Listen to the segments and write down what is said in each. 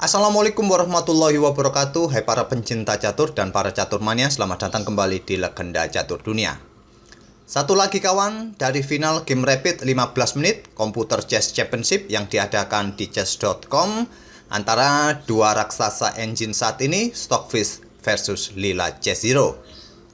Assalamualaikum warahmatullahi wabarakatuh. Hai para pencinta catur dan para caturmania, selamat datang kembali di Legenda Catur Dunia. Satu lagi kawan, dari final game rapid 15 menit Computer Chess Championship yang diadakan di chess.com antara dua raksasa engine saat ini, Stockfish versus Lila Chess Hero.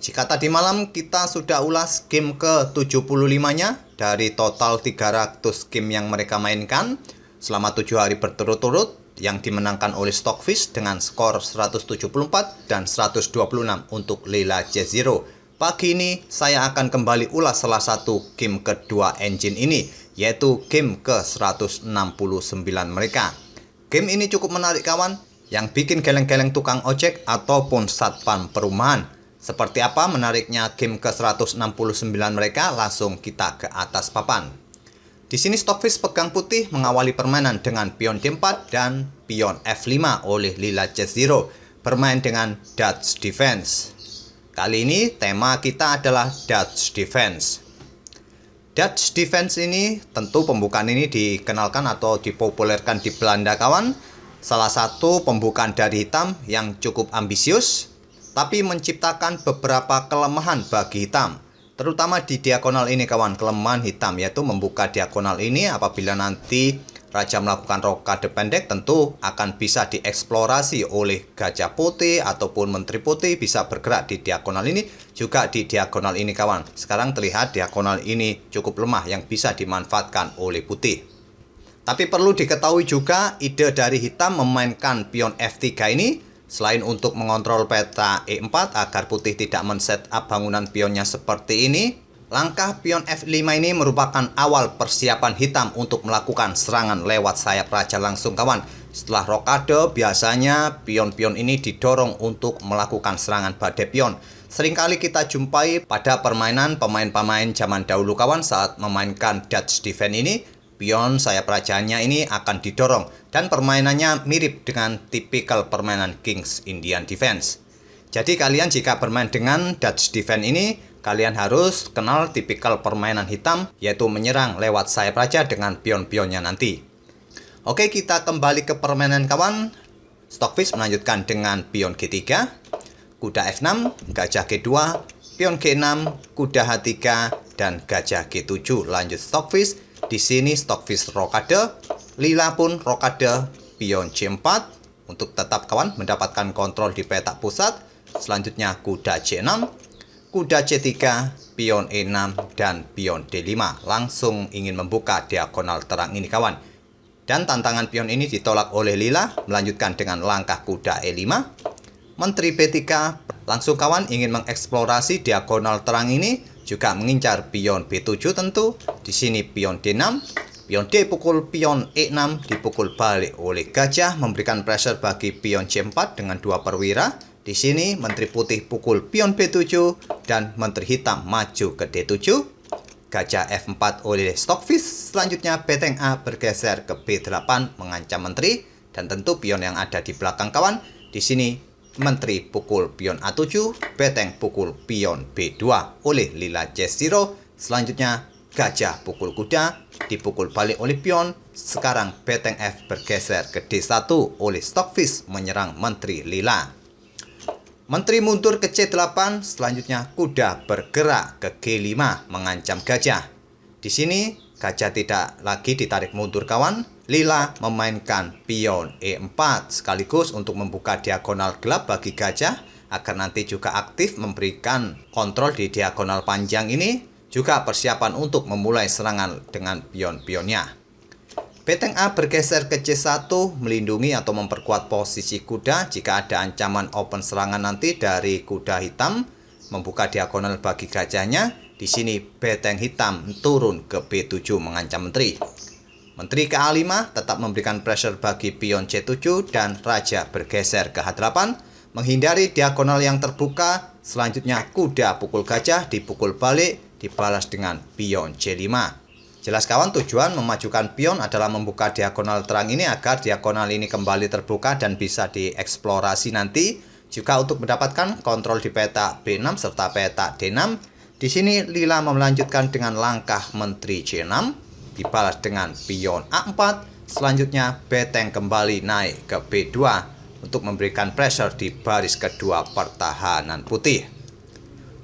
Jika tadi malam kita sudah ulas game ke-75-nya dari total 300 game yang mereka mainkan selama 7 hari berturut-turut, yang dimenangkan oleh Stockfish dengan skor 174 dan 126 untuk Lila Chess Hero. Pagi ini saya akan kembali ulas salah satu game kedua engine ini, yaitu game ke-169 mereka. Game ini cukup menarik kawan, yang bikin geleng-geleng tukang ojek ataupun satpam perumahan. Seperti apa menariknya game ke-169 mereka? Langsung kita ke atas papan. Di sini Stockfish pegang putih mengawali permainan dengan pion D4 dan pion F5 oleh Lila Chess Hero, bermain dengan Dutch Defense. Kali ini tema kita adalah Dutch Defense. Dutch Defense ini tentu pembukaan ini dikenalkan atau dipopulerkan di Belanda kawan. Salah satu pembukaan dari hitam yang cukup ambisius, tapi menciptakan beberapa kelemahan bagi hitam. Terutama di diagonal ini kawan, kelemahan hitam yaitu membuka diagonal ini apabila nanti raja melakukan rokade pendek tentu akan bisa dieksplorasi oleh gajah putih ataupun menteri putih, bisa bergerak di diagonal ini, juga di diagonal ini kawan. Sekarang terlihat diagonal ini cukup lemah yang bisa dimanfaatkan oleh putih. Tapi perlu diketahui juga ide dari hitam memainkan pion F3 ini selain untuk mengontrol peta E4 agar putih tidak men-set up bangunan pionnya seperti ini, langkah pion F5 ini merupakan awal persiapan hitam untuk melakukan serangan lewat sayap raja langsung kawan. Setelah rokade, biasanya pion-pion ini didorong untuk melakukan serangan badai pion. Seringkali kita jumpai pada permainan pemain-pemain zaman dahulu kawan saat memainkan Dutch Defense ini, pion sayap rajanya ini akan didorong dan permainannya mirip dengan tipikal permainan King's Indian Defense. Jadi kalian jika bermain dengan Dutch Defense ini, kalian harus kenal tipikal permainan hitam, yaitu menyerang lewat sayap raja dengan pion-pionnya nanti. Oke, kita kembali ke permainan kawan. Stockfish melanjutkan dengan pion G3, kuda F6, gajah G2, pion G6, kuda H3, dan gajah G7. Lanjut Stockfish. Di sini Stockfish rokade, Lila pun rokade pion C4 untuk tetap kawan mendapatkan kontrol di petak pusat. Selanjutnya kuda C6, kuda C3, pion E6 dan pion D5. Langsung ingin membuka diagonal terang ini kawan. Dan tantangan pion ini ditolak oleh Lila, melanjutkan dengan langkah kuda E5. Menteri B3 langsung kawan ingin mengeksplorasi diagonal terang ini, juga mengincar pion B7 tentu. Di sini pion D6, pion D pukul pion E6 dipukul balik oleh gajah, memberikan pressure bagi pion C4 dengan dua perwira. Di sini menteri putih pukul pion B7 dan menteri hitam maju ke D7. Gajah F4 oleh Stockfish. Selanjutnya beteng A bergeser ke B8 mengancam menteri, dan tentu pion yang ada di belakang kawan. Di sini menteri pukul pion A7, beteng pukul pion B2 oleh Lila Chess Hero. Selanjutnya gajah pukul kuda, dipukul balik oleh pion. Sekarang beteng F bergeser ke D1 oleh Stockfish menyerang menteri Lila. Menteri mundur ke C8, selanjutnya kuda bergerak ke G5 mengancam gajah. Di sini gajah tidak lagi ditarik mundur kawan. Lila memainkan pion E4 sekaligus untuk membuka diagonal gelap bagi gajah agar nanti juga aktif memberikan kontrol di diagonal panjang ini, juga persiapan untuk memulai serangan dengan pion-pionnya. Beteng A bergeser ke C1 melindungi atau memperkuat posisi kuda jika ada ancaman open serangan nanti dari kuda hitam, membuka diagonal bagi gajahnya. Di sini beteng hitam turun ke B7 mengancam menteri. Menteri ke A5 tetap memberikan pressure bagi pion C7 dan raja bergeser ke H8 menghindari diagonal yang terbuka. Selanjutnya kuda pukul gajah dipukul balik, dibalas dengan pion C5. Jelas kawan, tujuan memajukan pion adalah membuka diagonal terang ini agar diagonal ini kembali terbuka dan bisa dieksplorasi nanti, juga untuk mendapatkan kontrol di peta B6 serta peta D6. Di sini Lila melanjutkan dengan langkah menteri C6, dibalas dengan pion A4, Selanjutnya beteng kembali naik ke B2 untuk memberikan pressure di baris kedua pertahanan putih.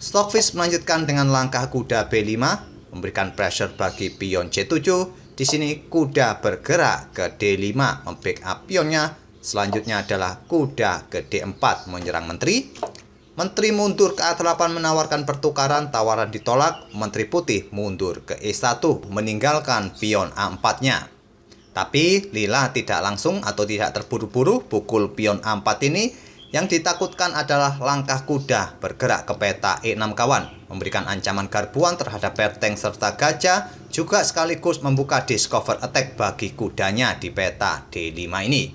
Stockfish melanjutkan dengan langkah kuda B5, memberikan pressure bagi pion C7. Di sini kuda bergerak ke D5, membackup pionnya. Selanjutnya adalah kuda ke D4 menyerang menteri. Menteri mundur ke A8 menawarkan pertukaran, tawaran ditolak. Menteri putih mundur ke E1 meninggalkan pion A4-nya. Tapi Lila tidak langsung atau tidak terburu-buru pukul pion A4 ini. Yang ditakutkan adalah langkah kuda bergerak ke peta E6 kawan, memberikan ancaman garbuan terhadap beteng serta gajah, juga sekaligus membuka discover attack bagi kudanya di peta D5 ini.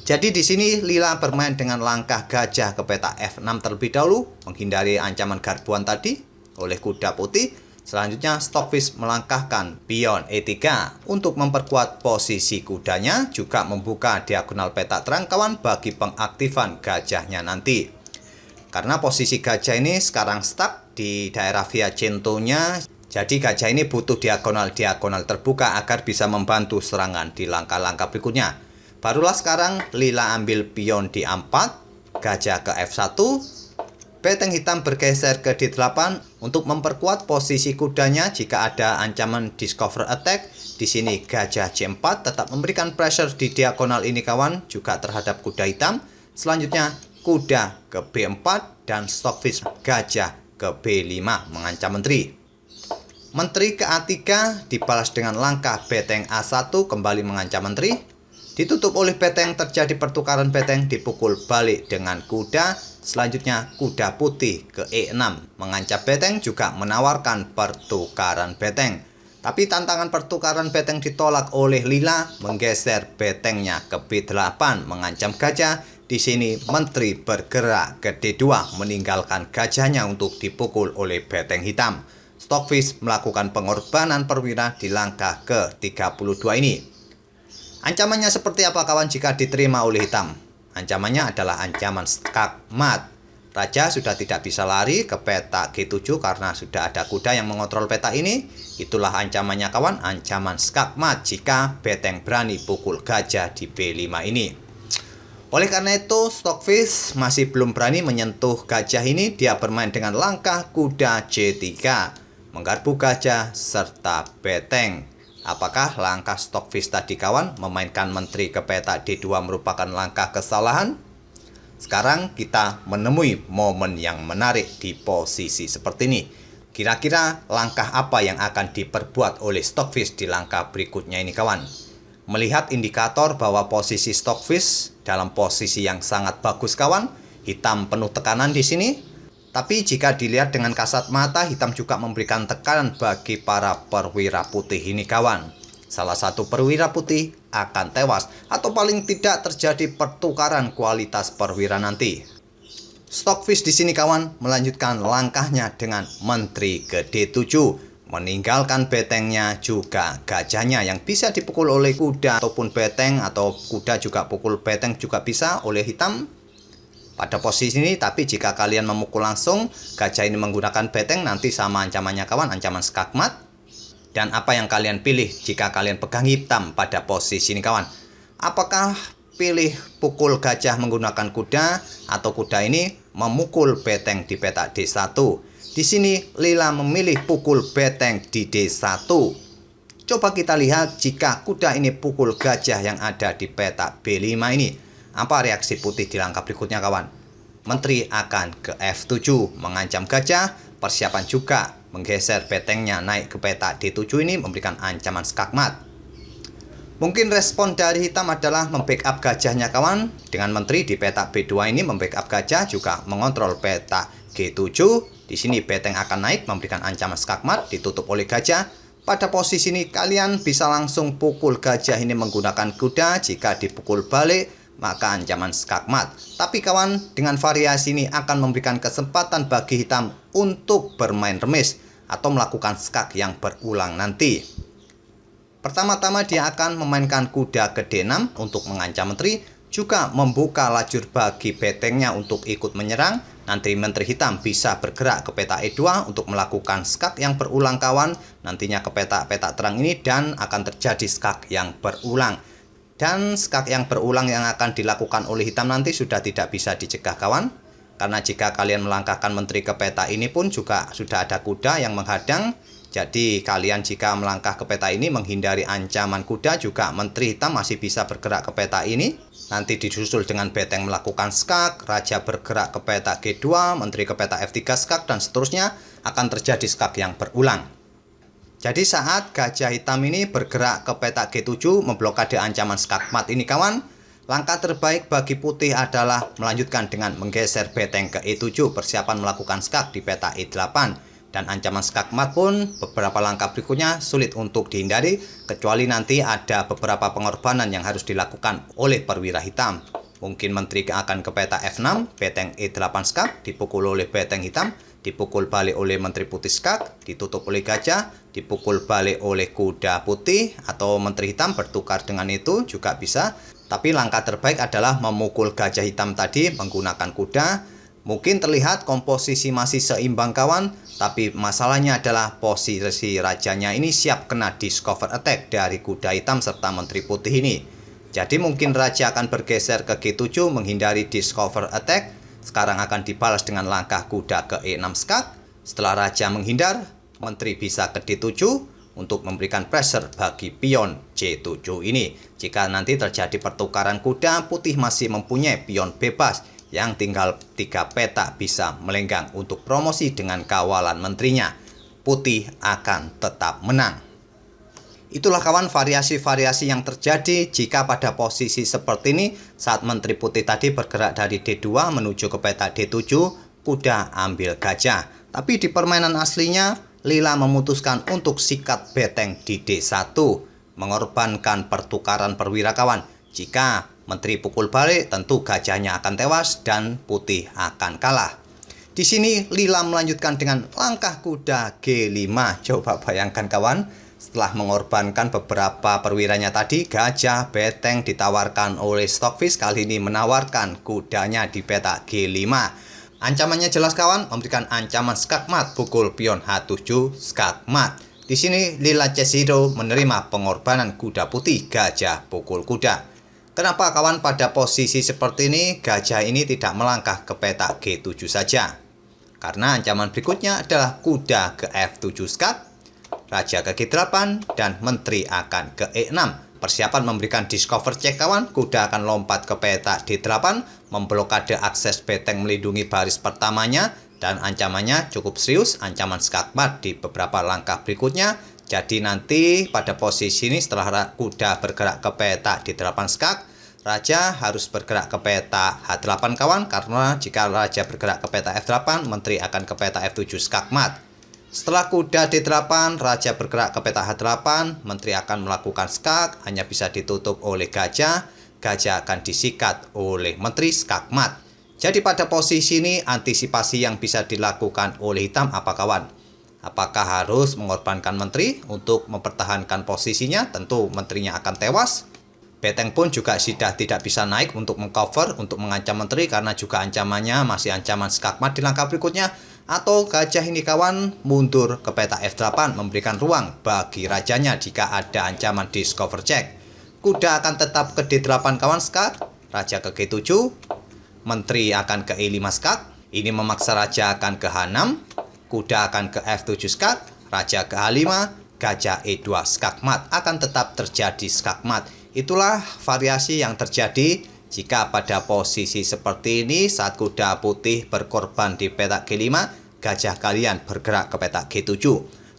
Jadi di sini Lila bermain dengan langkah gajah ke peta F6 terlebih dahulu, menghindari ancaman garbuan tadi oleh kuda putih. Selanjutnya Stockfish melangkahkan pion E3 untuk memperkuat posisi kudanya, juga membuka diagonal peta terang kawan bagi pengaktifan gajahnya nanti. Karena posisi gajah ini sekarang stuck di daerah Vicentonya, jadi gajah ini butuh diagonal terbuka agar bisa membantu serangan di langkah-langkah berikutnya. Barulah sekarang Lila ambil pion di A4, gajah ke F1, beteng hitam bergeser ke D8 untuk memperkuat posisi kudanya jika ada ancaman discover attack. Di sini gajah C4 tetap memberikan pressure di diagonal ini kawan, juga terhadap kuda hitam. Selanjutnya kuda ke B4 dan Stockfish gajah ke B5 mengancam menteri. Menteri ke A3 dibalas dengan langkah beteng A1 kembali mengancam menteri. Ditutup oleh beteng, terjadi pertukaran beteng, dipukul balik dengan kuda. Selanjutnya kuda putih ke E6 mengancam beteng, juga menawarkan pertukaran beteng. Tapi tantangan pertukaran beteng ditolak oleh Lila, menggeser betengnya ke B8 mengancam gajah. Di sini menteri bergerak ke D2 meninggalkan gajahnya untuk dipukul oleh beteng hitam. Stockfish melakukan pengorbanan perwira di langkah ke-32 ini. Ancamannya seperti apa kawan jika diterima oleh hitam? Ancamannya adalah ancaman skakmat. Raja sudah tidak bisa lari ke peta G7 karena sudah ada kuda yang mengontrol peta ini. Itulah ancamannya kawan, ancaman skakmat jika beteng berani pukul gajah di B5 ini. Oleh karena itu Stockfish masih belum berani menyentuh gajah ini. Dia bermain dengan langkah kuda C3, menggarpu gajah serta beteng. Apakah langkah Stockfish tadi kawan memainkan menteri ke peta D2 merupakan langkah kesalahan? Sekarang kita menemui momen yang menarik di posisi seperti ini. Kira-kira langkah apa yang akan diperbuat oleh Stockfish di langkah berikutnya ini kawan? Melihat indikator bahwa posisi Stockfish dalam posisi yang sangat bagus kawan, hitam penuh tekanan di sini. Tapi jika dilihat dengan kasat mata, hitam juga memberikan tekanan bagi para perwira putih ini kawan. Salah satu perwira putih akan tewas atau paling tidak terjadi pertukaran kualitas perwira nanti. Stockfish di sini kawan melanjutkan langkahnya dengan menteri ke D7, meninggalkan betengnya juga gajahnya yang bisa dipukul oleh kuda ataupun beteng, atau kuda juga pukul beteng juga bisa oleh hitam. Pada posisi ini, tapi jika kalian memukul langsung gajah ini menggunakan beteng, nanti sama ancamannya kawan, ancaman skakmat. Dan apa yang kalian pilih jika kalian pegang hitam pada posisi ini kawan? Apakah pilih pukul gajah menggunakan kuda, atau kuda ini memukul beteng di peta D1? Di sini Lila memilih pukul beteng di D1. Coba kita lihat jika kuda ini pukul gajah yang ada di peta B5 ini. Apa reaksi putih di langkah berikutnya kawan? Menteri akan ke F7 mengancam gajah. Persiapan juga menggeser betengnya naik ke peta D7 ini memberikan ancaman skakmat. Mungkin respon dari hitam adalah membackup gajahnya kawan. Dengan menteri di peta B2 ini membackup gajah, juga mengontrol peta G7. Di sini beteng akan naik memberikan ancaman skakmat, ditutup oleh gajah. Pada posisi ini kalian bisa langsung pukul gajah ini menggunakan kuda. Jika dipukul balik maka ancaman skakmat. Tapi kawan, dengan variasi ini akan memberikan kesempatan bagi hitam untuk bermain remis atau melakukan skak yang berulang nanti. Pertama-tama dia akan memainkan kuda ke D6 untuk mengancam menteri, juga membuka lajur bagi betengnya untuk ikut menyerang. Nanti menteri hitam bisa bergerak ke peta E2 untuk melakukan skak yang berulang kawan, nantinya ke peta terang ini, dan akan terjadi skak yang berulang. Dan skak yang berulang yang akan dilakukan oleh hitam nanti sudah tidak bisa dicegah kawan. Karena jika kalian melangkahkan menteri ke peta ini pun juga sudah ada kuda yang menghadang. Jadi kalian jika melangkah ke peta ini menghindari ancaman kuda, juga menteri hitam masih bisa bergerak ke peta ini. Nanti disusul dengan beteng melakukan skak, raja bergerak ke peta G2, menteri ke peta F3 skak, dan seterusnya akan terjadi skak yang berulang. Jadi saat gajah hitam ini bergerak ke peta G7 memblokade ancaman skak mat ini kawan, langkah terbaik bagi putih adalah melanjutkan dengan menggeser beteng ke E7, persiapan melakukan skak di peta E8. Dan ancaman skak mat pun beberapa langkah berikutnya sulit untuk dihindari, kecuali nanti ada beberapa pengorbanan yang harus dilakukan oleh perwira hitam. Mungkin menteri akan ke peta F6, beteng E8 skak, dipukul oleh beteng hitam, dipukul balik oleh menteri putih skak, ditutup oleh gajah, dipukul balik oleh kuda putih, atau menteri hitam bertukar dengan itu juga bisa. Tapi langkah terbaik adalah memukul gajah hitam tadi menggunakan kuda. Mungkin terlihat komposisi masih seimbang kawan, tapi masalahnya adalah posisi rajanya ini siap kena discover attack dari kuda hitam serta menteri putih ini. Jadi mungkin raja akan bergeser ke G7 menghindari discover attack. Sekarang akan dibalas dengan langkah kuda ke E6 skak. Setelah raja menghindar, menteri bisa ke D7 untuk memberikan pressure bagi pion C7 ini. Jika nanti terjadi pertukaran kuda, putih masih mempunyai pion bebas yang tinggal 3 peta bisa melenggang untuk promosi dengan kawalan menterinya. Putih akan tetap menang. Itulah kawan variasi-variasi yang terjadi jika pada posisi seperti ini saat menteri putih tadi bergerak dari D2 menuju ke peta D7, kuda ambil gajah. Tapi di permainan aslinya, Lila memutuskan untuk sikat beteng di D1, mengorbankan pertukaran perwira kawan. Jika menteri pukul balik, tentu gajahnya akan tewas dan putih akan kalah. Di sini Lila melanjutkan dengan langkah kuda G5. Coba bayangkan kawan, setelah mengorbankan beberapa perwiranya tadi, gajah, beteng ditawarkan oleh Stockfish, kali ini menawarkan kudanya di peta G5. Ancamannya jelas kawan, memberikan ancaman skak mat, pukul pion H7 skak mat. Di sini Lila Cheshire menerima pengorbanan kuda putih, gajah pukul kuda. Kenapa kawan pada posisi seperti ini gajah ini tidak melangkah ke peta G7 saja? Karena ancaman berikutnya adalah kuda ke F7 skak, raja ke G8, dan menteri akan ke E6. Persiapan memberikan discover check kawan, kuda akan lompat ke peta D8, memblokade akses beteng melindungi baris pertamanya, dan ancamannya cukup serius, ancaman skak mat di beberapa langkah berikutnya. Jadi nanti pada posisi ini setelah kuda bergerak ke peta D8 skak, raja harus bergerak ke peta H8 kawan, karena jika raja bergerak ke peta F8, menteri akan ke peta F7 skak mat. Setelah kuda D8, raja bergerak ke peta H8, menteri akan melakukan skak, hanya bisa ditutup oleh gajah, gajah akan disikat oleh menteri skak mat. Jadi pada posisi ini antisipasi yang bisa dilakukan oleh hitam apa kawan? Apakah harus mengorbankan menteri untuk mempertahankan posisinya? Tentu menterinya akan tewas. Beteng pun juga sudah tidak bisa naik untuk mengcover, untuk mengancam menteri, karena juga ancamannya masih ancaman skak mat di langkah berikutnya. Atau gajah ini kawan mundur ke peta F8 memberikan ruang bagi rajanya jika ada ancaman discover check. Kuda akan tetap ke D8 kawan skak, raja ke G7, menteri akan ke E5 skak, ini memaksa raja akan ke H6, kuda akan ke F7 skak, raja ke H5, gajah E2 skak mat, akan tetap terjadi skak mat. Itulah variasi yang terjadi jika pada posisi seperti ini saat kuda putih berkorban di peta G5, gajah kalian bergerak ke peta G7.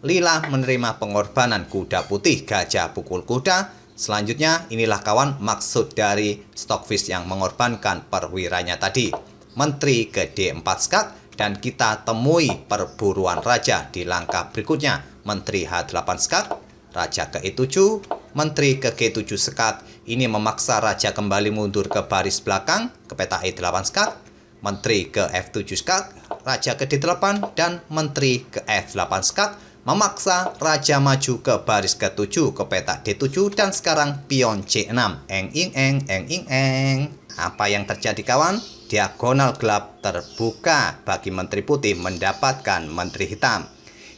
Lila menerima pengorbanan kuda putih, gajah pukul kuda. Selanjutnya inilah kawan maksud dari Stockfish yang mengorbankan perwiranya tadi. Menteri ke D4 skak dan kita temui perburuan raja di langkah berikutnya. Menteri H8 skak, raja ke E7, menteri ke G7 skak. Ini memaksa raja kembali mundur ke baris belakang ke peta E8 skak, menteri ke F7 skak, raja ke D8, dan menteri ke F8 skak, memaksa raja maju ke baris ke-7 ke peta D7, dan sekarang pion C6. Eng ing eng eng ing eng. Apa yang terjadi kawan? Diagonal gelap terbuka bagi menteri putih mendapatkan menteri hitam.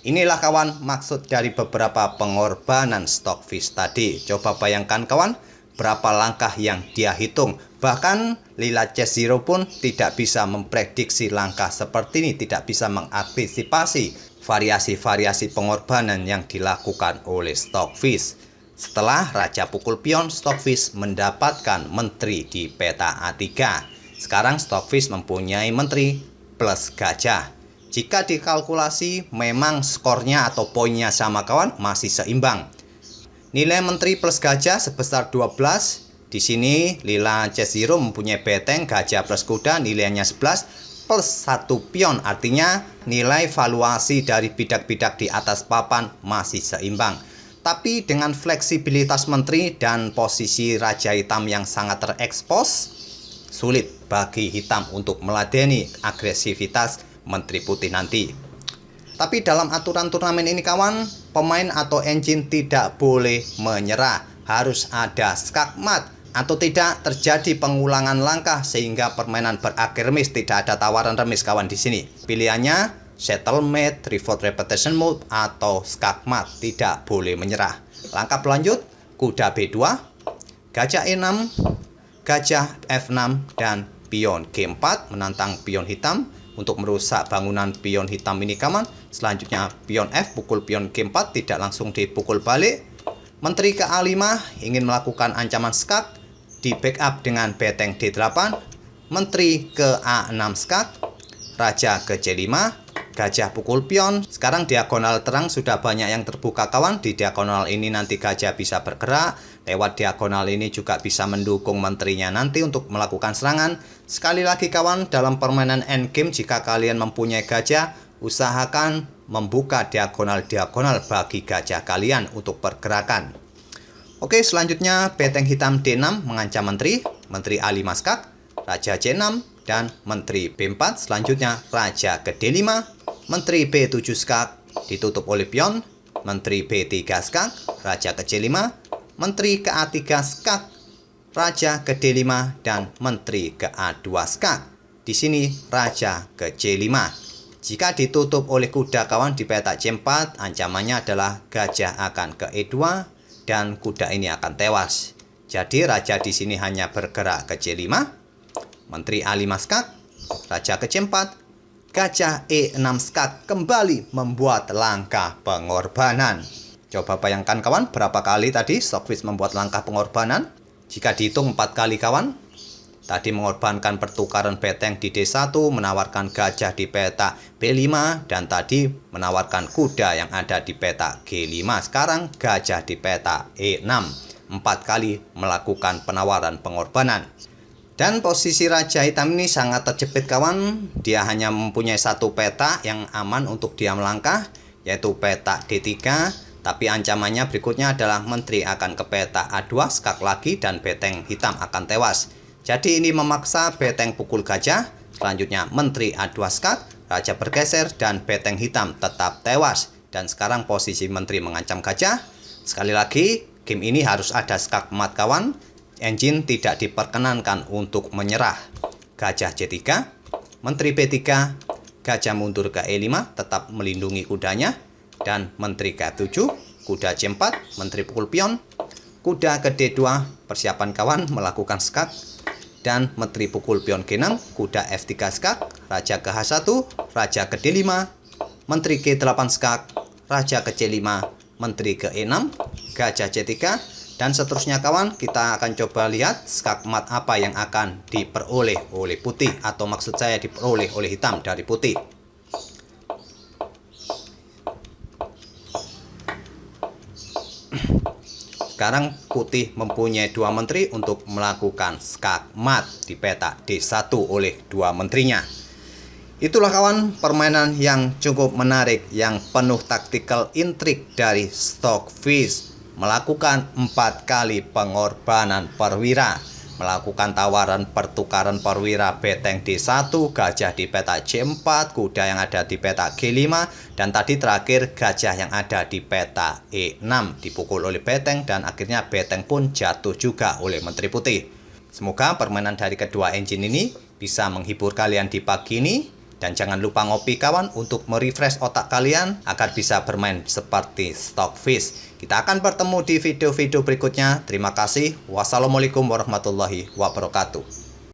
Inilah kawan maksud dari beberapa pengorbanan Stockfish tadi. Coba bayangkan kawan, berapa langkah yang dia hitung. Bahkan Lila Chess Zero pun tidak bisa memprediksi langkah seperti ini, tidak bisa mengantisipasi variasi-variasi pengorbanan yang dilakukan oleh Stockfish. Setelah Raja pukul pion, Stockfish mendapatkan menteri di peta A3. Sekarang Stockfish mempunyai menteri plus gajah. Jika dikalkulasi, memang skornya atau poinnya sama kawan, masih seimbang. Nilai menteri plus gajah sebesar 12. Di sini Lila Chess Zero mempunyai beteng gajah plus kuda, nilainya 11 plus 1 pion. Artinya nilai valuasi dari bidak-bidak di atas papan masih seimbang. Tapi dengan fleksibilitas menteri dan posisi Raja Hitam yang sangat terekspos, sulit bagi hitam untuk meladeni agresivitas menteri putih nanti. Tapi dalam aturan turnamen ini kawan, pemain atau engine tidak boleh menyerah. Harus ada skakmat atau tidak terjadi pengulangan langkah sehingga permainan berakhir remis. Tidak ada tawaran remis kawan di sini. Pilihannya settlemate, revolt repetition mode atau skakmat. Tidak boleh menyerah. Langkah berlanjut, kuda B2, gajah E6, gajah F6 dan pion G4 menantang pion hitam untuk merusak bangunan pion hitam ini kawan. Selanjutnya pion F pukul pion G4, tidak langsung dipukul balik. Menteri ke A5 ingin melakukan ancaman skak, di backup dengan beteng D8. Menteri ke A6 skak, raja ke C5, gajah pukul pion. Sekarang diagonal terang sudah banyak yang terbuka kawan. Di diagonal ini nanti gajah bisa bergerak. Lewat diagonal ini juga bisa mendukung menterinya nanti untuk melakukan serangan. Sekali lagi kawan, dalam permainan endgame jika kalian mempunyai gajah, usahakan membuka diagonal-diagonal bagi gajah kalian untuk pergerakan. Oke, selanjutnya beteng hitam D6 mengancam menteri, menteri A5 skak, raja C6 dan menteri B4. Selanjutnya raja ke D5, menteri B7 skak ditutup oleh pion, menteri B3 skak, raja ke C5, menteri ke A3 skak, raja ke D5 dan menteri ke A2 skak. Di sini raja ke C5. Jika ditutup oleh kuda kawan di peta C4, ancamannya adalah gajah akan ke E2 dan kuda ini akan tewas. Jadi raja di sini hanya bergerak ke C5, menteri A5 skak, raja ke C4, gajah E6 skak kembali membuat langkah pengorbanan. Coba bayangkan kawan, berapa kali tadi Stockfish membuat langkah pengorbanan? Jika dihitung 4 kali kawan. Tadi mengorbankan pertukaran beteng di D1, menawarkan gajah di peta B5, dan tadi menawarkan kuda yang ada di peta G5. Sekarang gajah di peta E6. 4 kali melakukan penawaran pengorbanan. Dan posisi Raja Hitam ini sangat terjepit kawan. Dia hanya mempunyai satu peta yang aman untuk dia melangkah, yaitu peta D3. Tapi ancamannya berikutnya adalah menteri akan ke peta A2, skak lagi, dan beteng hitam akan tewas. Jadi ini memaksa beteng pukul gajah, selanjutnya menteri A2 skak, raja bergeser, dan beteng hitam tetap tewas. Dan sekarang posisi menteri mengancam gajah. Sekali lagi, game ini harus ada skak mat kawan. Engine tidak diperkenankan untuk menyerah. Gajah C3, menteri B3, gajah mundur ke E5, tetap melindungi kudanya. Dan menteri ke F7, kuda C4, menteri pukul pion, kuda ke D2, persiapan kawan melakukan skak. Dan menteri pukul pion G6, kuda F3 skak, raja ke H1, raja ke D5, menteri G8 skak, raja ke C5, menteri ke E6, gajah C3, dan seterusnya kawan. Kita akan coba lihat skak mat apa yang akan diperoleh oleh putih, atau maksud saya diperoleh oleh hitam dari putih. Sekarang putih mempunyai 2 menteri untuk melakukan skak mat di peta D1 oleh 2 menterinya. Itulah kawan permainan yang cukup menarik, yang penuh taktikal intrik dari Stockfish. Melakukan 4 kali pengorbanan perwira, melakukan tawaran pertukaran perwira beteng D1, gajah di peta C4, kuda yang ada di peta G5, dan tadi terakhir gajah yang ada di peta E6 dipukul oleh beteng, dan akhirnya beteng pun jatuh juga oleh menteri putih. Semoga permainan dari kedua engine ini bisa menghibur kalian di pagi ini. Dan jangan lupa ngopi kawan untuk merefresh otak kalian agar bisa bermain seperti Stockfish. Kita akan bertemu di video-video berikutnya. Terima kasih. Wassalamualaikum warahmatullahi wabarakatuh.